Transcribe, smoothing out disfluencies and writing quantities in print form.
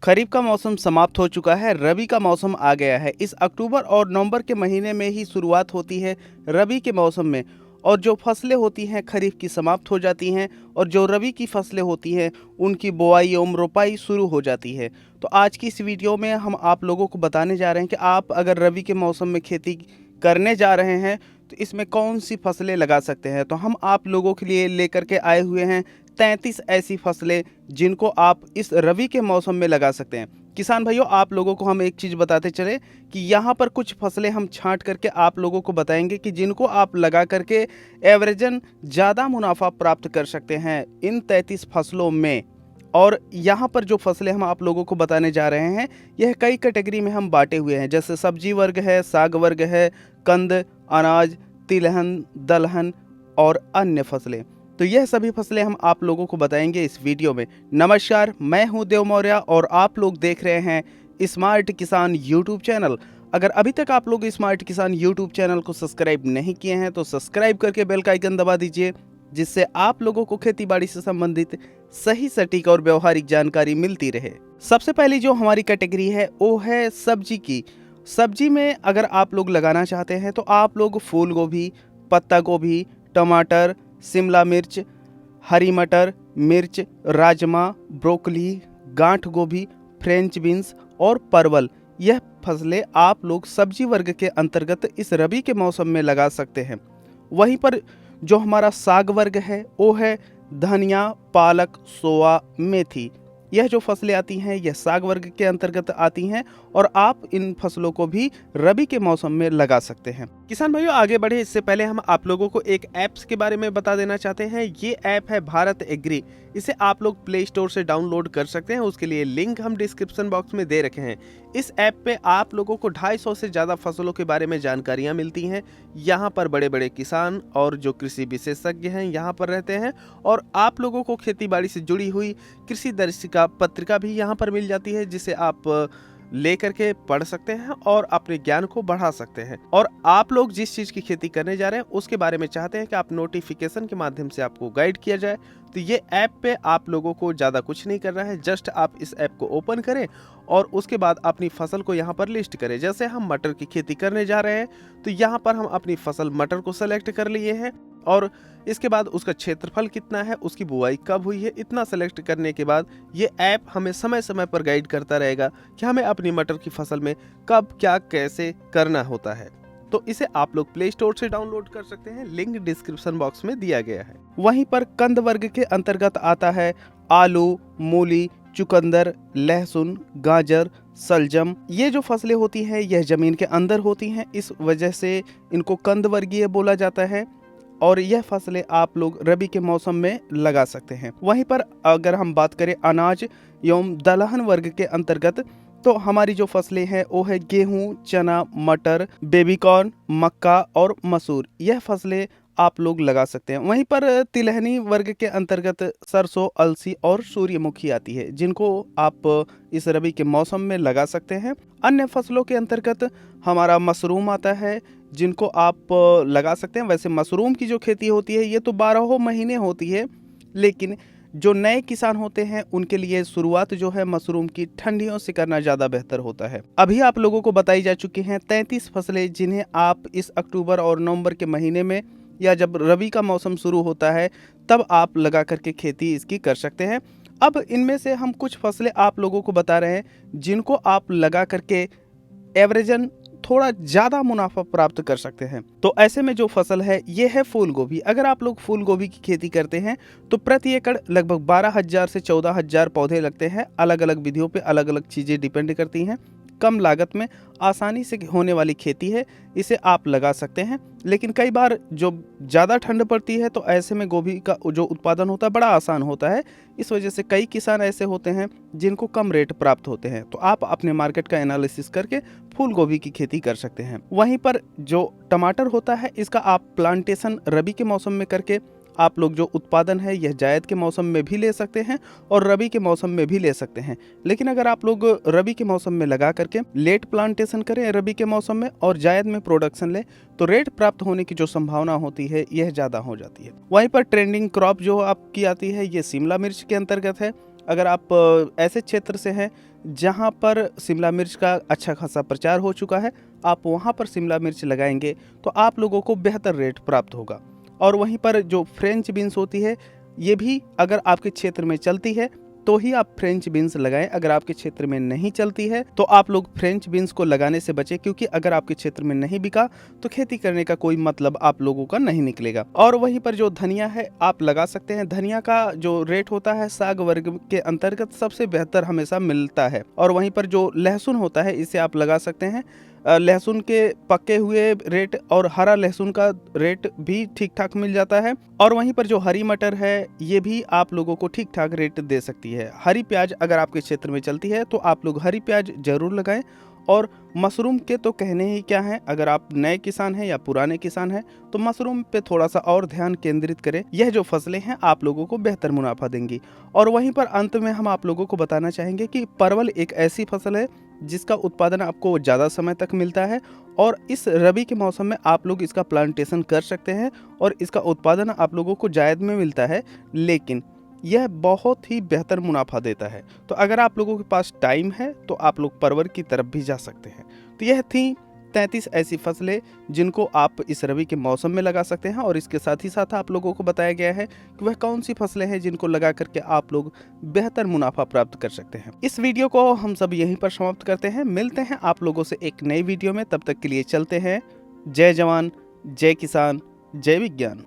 खरीफ का मौसम समाप्त हो चुका है, रबी का मौसम आ गया है। इस अक्टूबर और नवंबर के महीने में ही शुरुआत होती है रबी के मौसम में, और जो फसलें होती हैं खरीफ की समाप्त हो जाती हैं, और जो रबी की फसलें होती हैं उनकी बुआई एवं रोपाई शुरू हो जाती है। तो आज की इस वीडियो में हम आप लोगों को बताने जा रहे हैं कि आप अगर रबी के मौसम में खेती करने जा रहे हैं तो इसमें कौन सी फसलें लगा सकते हैं। तो हम आप लोगों के लिए लेकर के आए हुए हैं 33 ऐसी फसलें जिनको आप इस रबी के मौसम में लगा सकते हैं। किसान भाइयों, आप लोगों को हम एक चीज़ बताते चले कि यहाँ पर कुछ फसलें हम छांट करके आप लोगों को बताएंगे कि जिनको आप लगा करके एवरेजन ज़्यादा मुनाफा प्राप्त कर सकते हैं इन 33 फसलों में। और यहाँ पर जो फसलें हम आप लोगों को बताने जा रहे हैं यह कई कैटेगरी में हम बांटे हुए हैं, जैसे सब्जी वर्ग है, साग वर्ग है, कंद, अनाज, तिलहन, दलहन और अन्य फसलें। तो यह सभी फसलें हम आप लोगों को बताएंगे इस वीडियो में। नमस्कार, मैं हूं देव मौर्य और आप लोग देख रहे हैं स्मार्ट किसान यूट्यूब चैनल। अगर अभी तक आप लोग स्मार्ट किसान यूट्यूब चैनल को सब्सक्राइब नहीं किए हैं तो सब्सक्राइब करके बेल का आइकन दबा दीजिए, जिससे आप लोगों को खेती बाड़ी से संबंधित सही, सटीक और व्यवहारिक जानकारी मिलती रहे। सबसे पहली जो हमारी कैटेगरी है वो है सब्जी की। सब्जी में अगर आप लोग लगाना चाहते हैं तो आप लोग फूल गोभी, पत्ता गोभी, टमाटर, शिमला मिर्च, हरी मटर, मिर्च, राजमा, ब्रोकली, गांठ गोभी, फ्रेंच बीन्स और परवल, यह फसलें आप लोग सब्जी वर्ग के अंतर्गत इस रबी के मौसम में लगा सकते हैं। वहीं पर जो हमारा साग वर्ग है वो है धनिया, पालक, सोया, मेथी। यह जो फसलें आती हैं यह साग वर्ग के अंतर्गत आती हैं और आप इन फसलों को भी रबी के मौसम में लगा सकते हैं। किसान भाइयों, आगे बढ़े इससे पहले हम आप लोगों को एक ऐप्स के बारे में बता देना चाहते हैं। ये ऐप है भारत एग्री। इसे आप लोग प्ले स्टोर से डाउनलोड कर सकते हैं, उसके लिए लिंक हम डिस्क्रिप्शन बॉक्स में दे रखे हैं। इस ऐप पे आप लोगों को 250 से ज़्यादा फसलों के बारे में जानकारियाँ मिलती हैं। यहाँ पर बड़े बड़े किसान और जो कृषि विशेषज्ञ हैं यहाँ पर रहते हैं, और आप लोगों को खेती बाड़ी से जुड़ी हुई कृषि दर्शिका पत्रिका भी यहाँ पर मिल जाती है, जिसे आप ले करके पढ़ सकते हैं और अपने ज्ञान को बढ़ा सकते हैं। और आप लोग जिस चीज़ की खेती करने जा रहे हैं उसके बारे में चाहते हैं कि आप नोटिफिकेशन के माध्यम से आपको गाइड किया जाए, तो ये ऐप पे आप लोगों को ज़्यादा कुछ नहीं करना है। जस्ट आप इस ऐप को ओपन करें और उसके बाद अपनी फसल को यहाँ पर लिस्ट करें। जैसे हम मटर की खेती करने जा रहे हैं तो यहाँ पर हम अपनी फसल मटर को सेलेक्ट कर लिए हैं, और इसके बाद उसका क्षेत्रफल कितना है, उसकी बुआई कब हुई है, इतना सेलेक्ट करने के बाद ये ऐप हमें समय समय पर गाइड करता रहेगा कि हमें अपनी मटर की फसल में कब क्या कैसे करना होता है। तो इसे आप लोग प्ले स्टोर से डाउनलोड कर सकते हैं, लिंक डिस्क्रिप्शन बॉक्स में दिया गया है। वहीं पर कंद वर्ग के अंतर्गत आता है आलू, मूली, चुकंदर, लहसुन, गाजर, सलजम। ये जो फसलें होती हैं यह जमीन के अंदर होती हैं, इस वजह से इनको कंद वर्गीय बोला जाता है, और यह फसलें आप लोग रबी के मौसम में लगा सकते हैं। वहीं पर अगर हम बात करें अनाज एवं दलहन वर्ग के अंतर्गत, तो हमारी जो फसलें हैं वो है गेहूं, चना, मटर, बेबीकॉर्न, मक्का और मसूर। यह फसलें आप लोग लगा सकते हैं। वहीं पर तिलहनी वर्ग के अंतर्गत सरसों, अलसी और सूर्यमुखी आती है, जिनको आप इस रबी के मौसम में लगा सकते हैं। अन्य फसलों के अंतर्गत हमारा मशरूम आता है, जिनको आप लगा सकते हैं। वैसे मशरूम की जो खेती होती है ये तो 12 महीने होती है, लेकिन जो नए किसान होते हैं उनके लिए शुरुआत जो है मशरूम की ठंडियों से करना ज़्यादा बेहतर होता है। अभी आप लोगों को बताई जा चुकी हैं 33 फसलें जिन्हें आप इस अक्टूबर और नवंबर के महीने में, या जब रबी का मौसम शुरू होता है तब आप लगा करके खेती इसकी कर सकते हैं। अब इनमें से हम कुछ फसलें आप लोगों को बता रहे हैं जिनको आप लगा करके एवरेजन थोड़ा ज़्यादा मुनाफा प्राप्त कर सकते हैं। तो ऐसे में जो फसल है ये है फूल गोभी। अगर आप लोग फूल गोभी की खेती करते हैं तो प्रति एकड़ लगभग 12,000 से 14,000 पौधे लगते हैं। अलग अलग विधियों पे अलग अलग चीज़ें डिपेंड करती हैं। कम लागत में आसानी से होने वाली खेती है, इसे आप लगा सकते हैं। लेकिन कई बार जो ज़्यादा ठंड पड़ती है तो ऐसे में गोभी का जो उत्पादन होता है बड़ा आसान होता है। इस वजह से कई किसान ऐसे होते हैं जिनको कम रेट प्राप्त होते हैं। तो आप अपने मार्केट का एनालिसिस करके फूल गोभी की खेती कर सकते हैं। वहीं पर जो टमाटर होता है इसका आप प्लांटेशन रबी के मौसम में करके आप लोग जो उत्पादन है यह जायद के मौसम में भी ले सकते हैं और रबी के मौसम में भी ले सकते हैं। लेकिन अगर आप लोग रबी के मौसम में लगा करके लेट प्लांटेशन करें रबी के मौसम में और जायद में प्रोडक्शन लें तो रेट प्राप्त होने की जो संभावना होती है यह ज़्यादा हो जाती है। वहीं पर ट्रेंडिंग क्रॉप जो आपकी आती है ये शिमला मिर्च के अंतर्गत है। अगर आप ऐसे क्षेत्र से हैं जहां पर शिमला मिर्च का अच्छा खासा प्रचार हो चुका है, आप वहां पर शिमला मिर्च लगाएंगे तो आप लोगों को बेहतर रेट प्राप्त होगा। और वहीं पर जो फ्रेंच बीन्स होती है, ये भी अगर आपके क्षेत्र में चलती है तो ही आप फ्रेंच बीन्स लगाएं। अगर आपके क्षेत्र में नहीं चलती है तो आप लोग फ्रेंच बीन्स को लगाने से बचें, क्योंकि अगर आपके क्षेत्र में नहीं बिका तो खेती करने का कोई मतलब आप लोगों का नहीं निकलेगा। और वहीं पर जो धनिया है आप लगा सकते हैं। धनिया का जो रेट होता है साग वर्ग के अंतर्गत सबसे बेहतर हमेशा मिलता है। और वहीं पर जो लहसुन होता है इसे आप लगा सकते हैं। लहसुन के पके हुए रेट और हरा लहसुन का रेट भी ठीक ठाक मिल जाता है। और वहीं पर जो हरी मटर है ये भी आप लोगों को ठीक ठाक रेट दे सकती है। हरी प्याज अगर आपके क्षेत्र में चलती है तो आप लोग हरी प्याज जरूर लगाएं। और मशरूम के तो कहने ही क्या है, अगर आप नए किसान हैं या पुराने किसान हैं तो मशरूम पे थोड़ा सा और ध्यान केंद्रित करें। यह जो फसलें हैं आप लोगों को बेहतर मुनाफा देंगी। और वहीं पर अंत में हम आप लोगों को बताना चाहेंगे कि परवल एक ऐसी फसल है जिसका उत्पादन आपको ज़्यादा समय तक मिलता है। और इस रबी के मौसम में आप लोग इसका प्लांटेशन कर सकते हैं और इसका उत्पादन आप लोगों को जायद में मिलता है, लेकिन यह बहुत ही बेहतर मुनाफा देता है। तो अगर आप लोगों के पास टाइम है तो आप लोग परवर की तरफ भी जा सकते हैं। तो यह थी 33 ऐसी फसलें जिनको आप इस रबी के मौसम में लगा सकते हैं। और इसके साथ ही साथ आप लोगों को बताया गया है कि वह कौन सी फसलें हैं जिनको लगा करके आप लोग बेहतर मुनाफा प्राप्त कर सकते हैं। इस वीडियो को हम सब यहीं पर समाप्त करते हैं। मिलते हैं आप लोगों से एक नई वीडियो में, तब तक के लिए चलते हैं। जय जवान, जय किसान, जय विज्ञान।